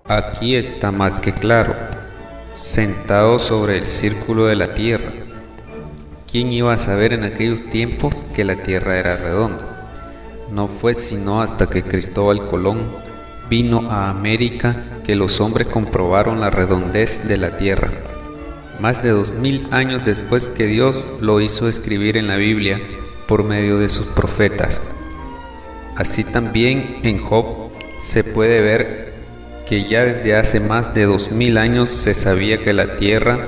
Aquí está más que claro, sentado sobre el círculo de la tierra. ¿Quién iba a saber en aquellos tiempos que la tierra era redonda? No fue sino hasta que Cristóbal Colón vino a América que los hombres comprobaron la redondez de la tierra. Más de 2000 años después que Dios lo hizo escribir en la Biblia por medio de sus profetas. Así también en Job se puede ver que ya desde hace más de 2000 años se sabía que la tierra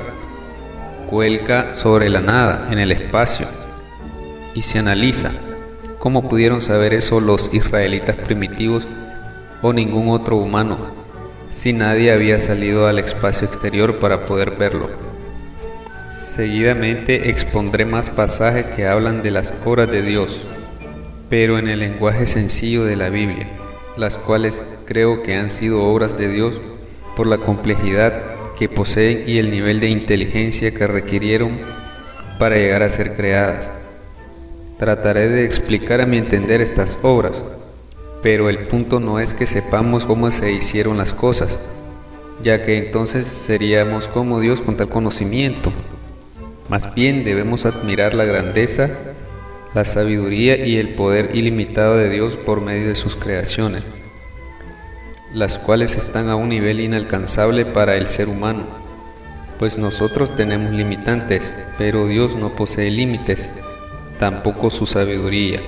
cuelga sobre la nada, en el espacio, y se analiza cómo pudieron saber eso los israelitas primitivos o ningún otro humano, si nadie había salido al espacio exterior para poder verlo. Seguidamente expondré más pasajes que hablan de las obras de Dios, pero en el lenguaje sencillo de la Biblia, las cuales creo que han sido obras de Dios por la complejidad que poseen y el nivel de inteligencia que requirieron para llegar a ser creadas. Trataré de explicar a mi entender estas obras, pero el punto no es que sepamos cómo se hicieron las cosas, ya que entonces seríamos como Dios con tal conocimiento. Más bien debemos admirar la grandeza, la sabiduría y el poder ilimitado de Dios por medio de sus creaciones, las cuales están a un nivel inalcanzable para el ser humano, pues nosotros tenemos limitantes, pero Dios no posee límites, tampoco su sabiduría.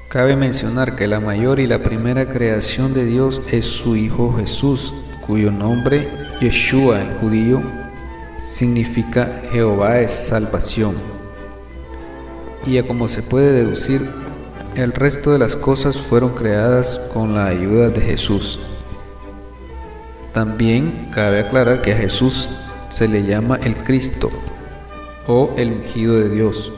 Cabe mencionar que la mayor y la primera creación de Dios es su Hijo Jesús, cuyo nombre, Yeshua en judío, significa Jehová es salvación. Y a como se puede deducir, el resto de las cosas fueron creadas con la ayuda de Jesús. También cabe aclarar que a Jesús se le llama el Cristo, o el ungido de Dios,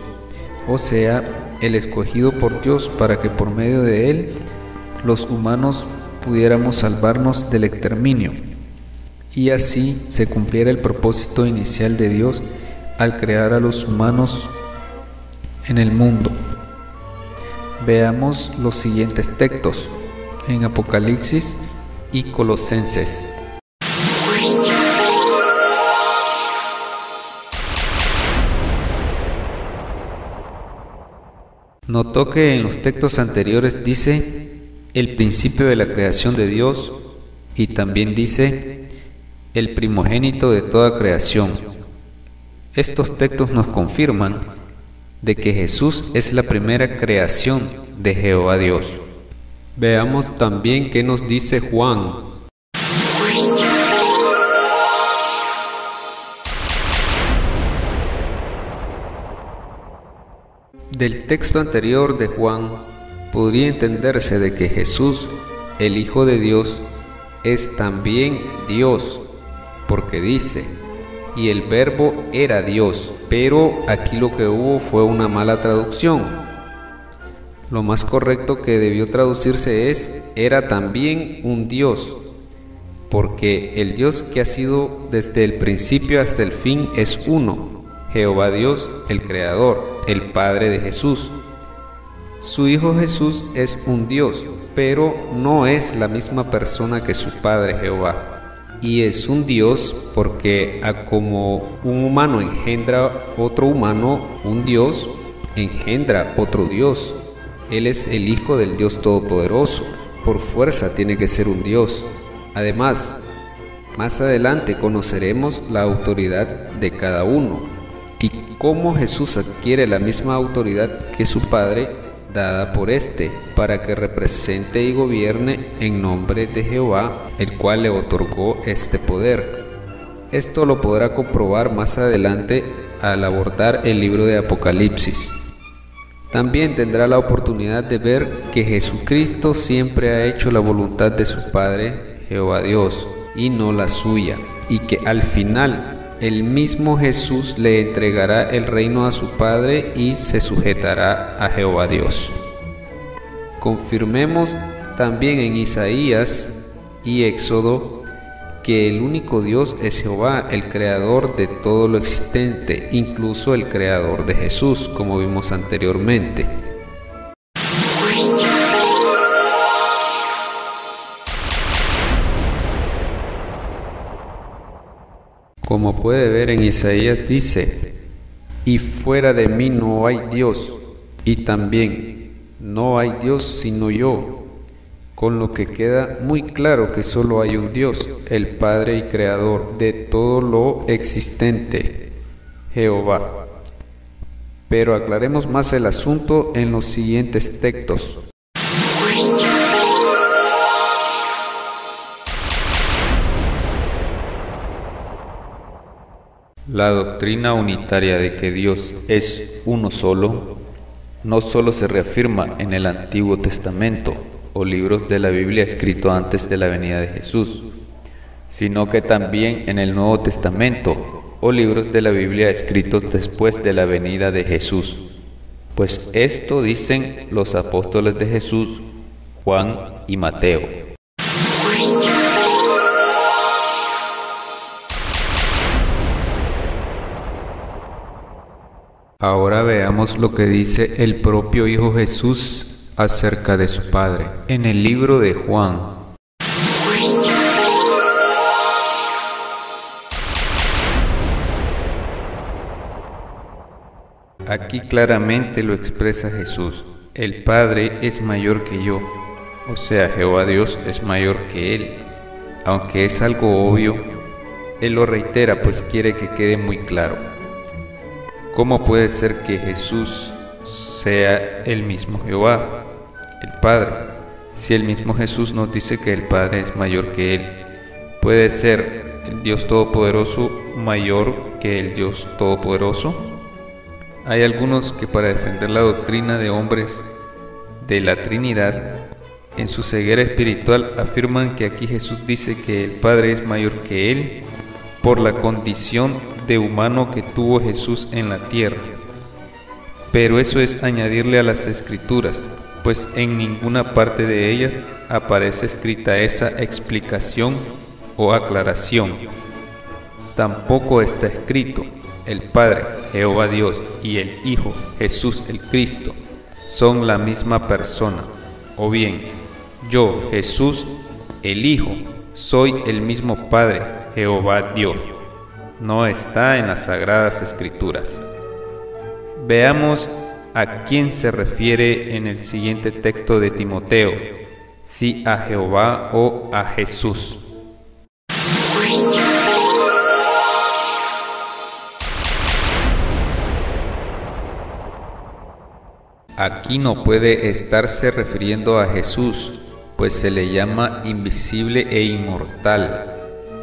o sea, el escogido por Dios para que por medio de él los humanos pudiéramos salvarnos del exterminio, y así se cumpliera el propósito inicial de Dios al crear a los humanos en el mundo. Veamos los siguientes textos en Apocalipsis y Colosenses. Notó que en los textos anteriores dice el principio de la creación de Dios y también dice el primogénito de toda creación. Estos textos nos confirman de que Jesús es la primera creación de Jehová Dios. Veamos también qué nos dice Juan. Del texto anterior de Juan podría entenderse de que Jesús, el Hijo de Dios, es también Dios, porque dice, y el Verbo era Dios, pero aquí lo que hubo fue una mala traducción. Lo más correcto que debió traducirse es, era también un Dios, porque el Dios que ha sido desde el principio hasta el fin es uno, Jehová Dios, el Creador, el Padre de Jesús. Su Hijo Jesús es un Dios, pero no es la misma persona que su Padre Jehová. Y es un Dios porque como un humano engendra otro humano, un Dios engendra otro Dios. Él es el Hijo del Dios Todopoderoso. Por fuerza tiene que ser un Dios. Además, más adelante conoceremos la autoridad de cada uno y cómo Jesús adquiere la misma autoridad que su Padre, dada por éste, para que represente y gobierne en nombre de Jehová, el cual le otorgó este poder. Esto lo podrá comprobar más adelante al abordar el libro de Apocalipsis. También tendrá la oportunidad de ver que Jesucristo siempre ha hecho la voluntad de su Padre, Jehová Dios, y no la suya, y que al final el mismo Jesús le entregará el reino a su Padre y se sujetará a Jehová Dios. Confirmemos también en Isaías y Éxodo que el único Dios es Jehová, el creador de todo lo existente, incluso el creador de Jesús, como vimos anteriormente. Como puede ver en Isaías dice: y fuera de mí no hay Dios, y también no hay Dios sino yo, con lo que queda muy claro que solo hay un Dios, el Padre y Creador de todo lo existente, Jehová. Pero aclaremos más el asunto en los siguientes textos. La doctrina unitaria de que Dios es uno solo no solo se reafirma en el Antiguo Testamento o libros de la Biblia escritos antes de la venida de Jesús, sino que también en el Nuevo Testamento o libros de la Biblia escritos después de la venida de Jesús. Pues esto dicen los apóstoles de Jesús, Juan y Mateo. Ahora veamos lo que dice el propio Hijo Jesús acerca de su Padre en el libro de Juan. Aquí claramente lo expresa Jesús: el Padre es mayor que yo, o sea, Jehová Dios es mayor que Él. Aunque es algo obvio, Él lo reitera pues quiere que quede muy claro. ¿Cómo puede ser que Jesús sea el mismo Jehová, el Padre, si el mismo Jesús nos dice que el Padre es mayor que Él? ¿Puede ser el Dios Todopoderoso mayor que el Dios Todopoderoso? Hay algunos que para defender la doctrina de hombres de la Trinidad, en su ceguera espiritual afirman que aquí Jesús dice que el Padre es mayor que Él por la condición de humano que tuvo Jesús en la tierra. Pero eso es añadirle a las Escrituras, pues en ninguna parte de ellas aparece escrita esa explicación o aclaración. Tampoco está escrito: el Padre, Jehová Dios, y el Hijo, Jesús el Cristo, son la misma persona. O bien, yo, Jesús, el Hijo, soy el mismo Padre, Jehová Dios. No está en las Sagradas Escrituras. Veamos a quién se refiere en el siguiente texto de Timoteo, si a Jehová o a Jesús. Aquí no puede estarse refiriendo a Jesús, pues se le llama invisible e inmortal,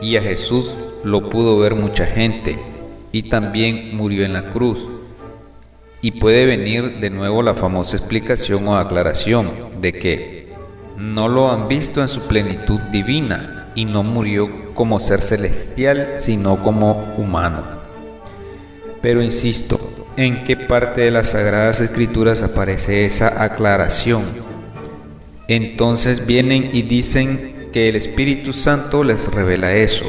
y a Jesús lo pudo ver mucha gente, y también murió en la cruz. Y puede venir de nuevo la famosa explicación o aclaración de que no lo han visto en su plenitud divina y no murió como ser celestial, sino como humano. Pero insisto, ¿en qué parte de las Sagradas Escrituras aparece esa aclaración? Entonces vienen y dicen que el Espíritu Santo les revela eso.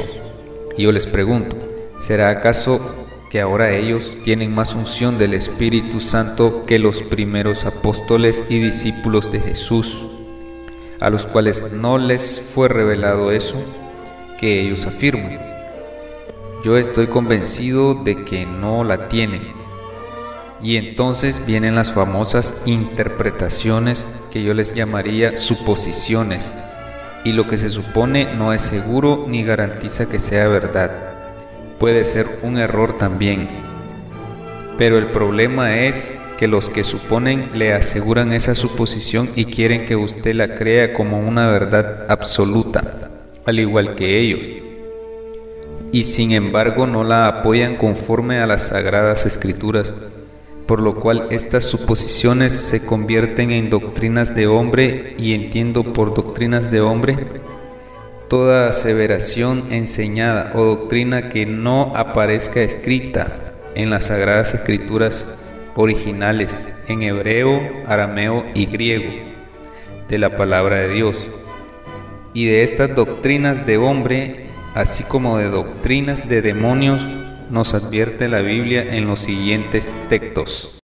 Y yo les pregunto, ¿será acaso que ahora ellos tienen más unción del Espíritu Santo que los primeros apóstoles y discípulos de Jesús, a los cuales no les fue revelado eso que ellos afirman? Yo estoy convencido de que no la tienen. Y entonces vienen las famosas interpretaciones, que yo les llamaría suposiciones, y lo que se supone no es seguro ni garantiza que sea verdad. Puede ser un error también. Pero el problema es que los que suponen le aseguran esa suposición y quieren que usted la crea como una verdad absoluta, al igual que ellos. Y sin embargo no la apoyan conforme a las Sagradas Escrituras, por lo cual estas suposiciones se convierten en doctrinas de hombre, y entiendo por doctrinas de hombre toda aseveración enseñada o doctrina que no aparezca escrita en las Sagradas Escrituras originales en hebreo, arameo y griego de la palabra de Dios. Y de estas doctrinas de hombre así como de doctrinas de demonios, nos advierte la Biblia en los siguientes textos.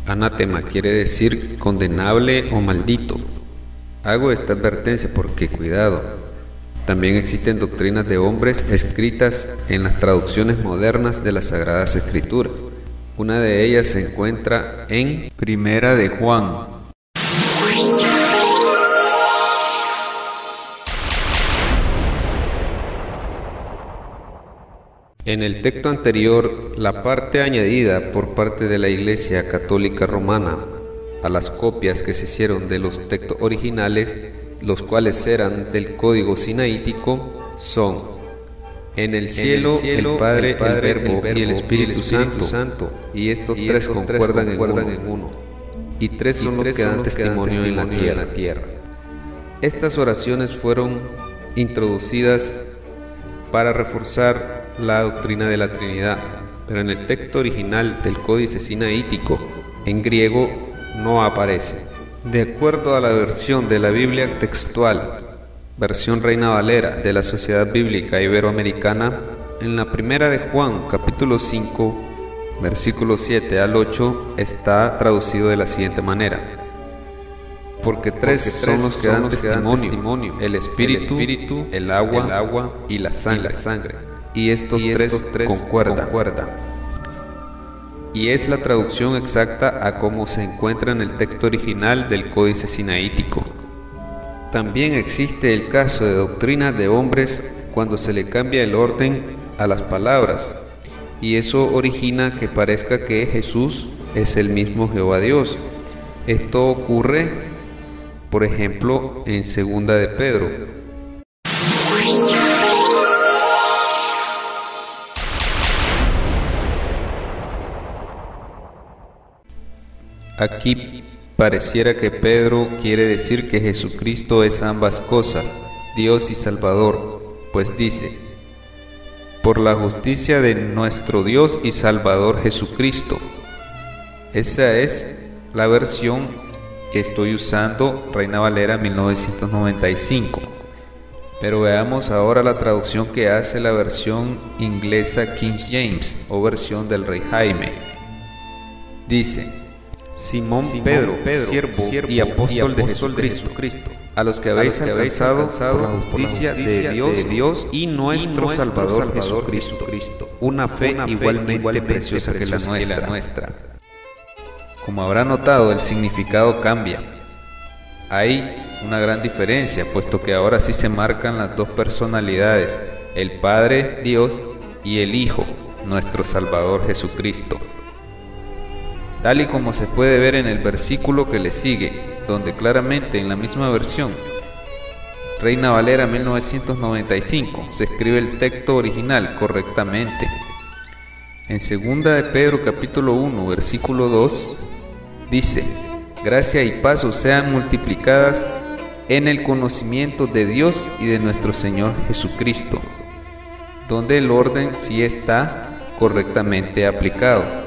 Anatema quiere decir condenable o maldito. Hago esta advertencia porque, cuidado, también existen doctrinas de hombres escritas en las traducciones modernas de las Sagradas Escrituras. Una de ellas se encuentra en Primera de Juan. En el texto anterior, la parte añadida por parte de la Iglesia Católica Romana a las copias que se hicieron de los textos originales, los cuales eran del Código Sinaítico, son: en el cielo, el Padre, el Verbo y el Espíritu Santo, y estos tres concuerdan en uno, y tres son los que dan testimonio en la tierra. Estas oraciones fueron introducidas para reforzar la doctrina de la Trinidad, pero en el texto original del Códice Sinaítico, en griego, no aparece. De acuerdo a la versión de la Biblia textual, versión Reina Valera de la Sociedad Bíblica Iberoamericana, en la Primera de Juan, capítulo 5, versículos 7 al 8, está traducido de la siguiente manera: porque tres son los que dan testimonio, el Espíritu, el agua y la sangre. Y estos tres concuerdan. Y es la traducción exacta a cómo se encuentra en el texto original del Códice Sinaítico. También existe el caso de doctrinas de hombres cuando se le cambia el orden a las palabras, y eso origina que parezca que Jesús es el mismo Jehová Dios. Esto ocurre, por ejemplo, en Segunda de Pedro. Aquí pareciera que Pedro quiere decir que Jesucristo es ambas cosas, Dios y Salvador, pues dice: por la justicia de nuestro Dios y Salvador Jesucristo. Esa es la versión que estoy usando, Reina Valera 1995. Pero veamos ahora la traducción que hace la versión inglesa King James, o versión del Rey Jaime. Dice: Simón Pedro, siervo y apóstol de Jesucristo, a los que habéis alcanzado por la justicia de Dios y nuestro Salvador Jesucristo, una fe igualmente preciosa que la nuestra. Como habrá notado, el significado cambia. Hay una gran diferencia, puesto que ahora sí se marcan las dos personalidades, el Padre Dios y el Hijo, nuestro Salvador Jesucristo. Tal y como se puede ver en el versículo que le sigue, donde claramente en la misma versión, Reina Valera 1995, se escribe el texto original correctamente. En Segunda de Pedro capítulo 1, versículo 2, dice: gracia y paz os sean multiplicadas en el conocimiento de Dios y de nuestro Señor Jesucristo, donde el orden sí está correctamente aplicado.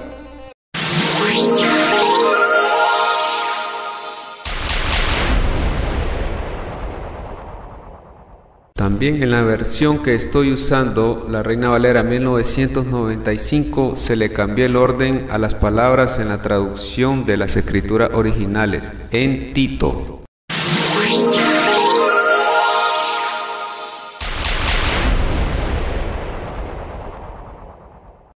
También en la versión que estoy usando, la Reina Valera 1995, se le cambió el orden a las palabras en la traducción de las escrituras originales, en Tito.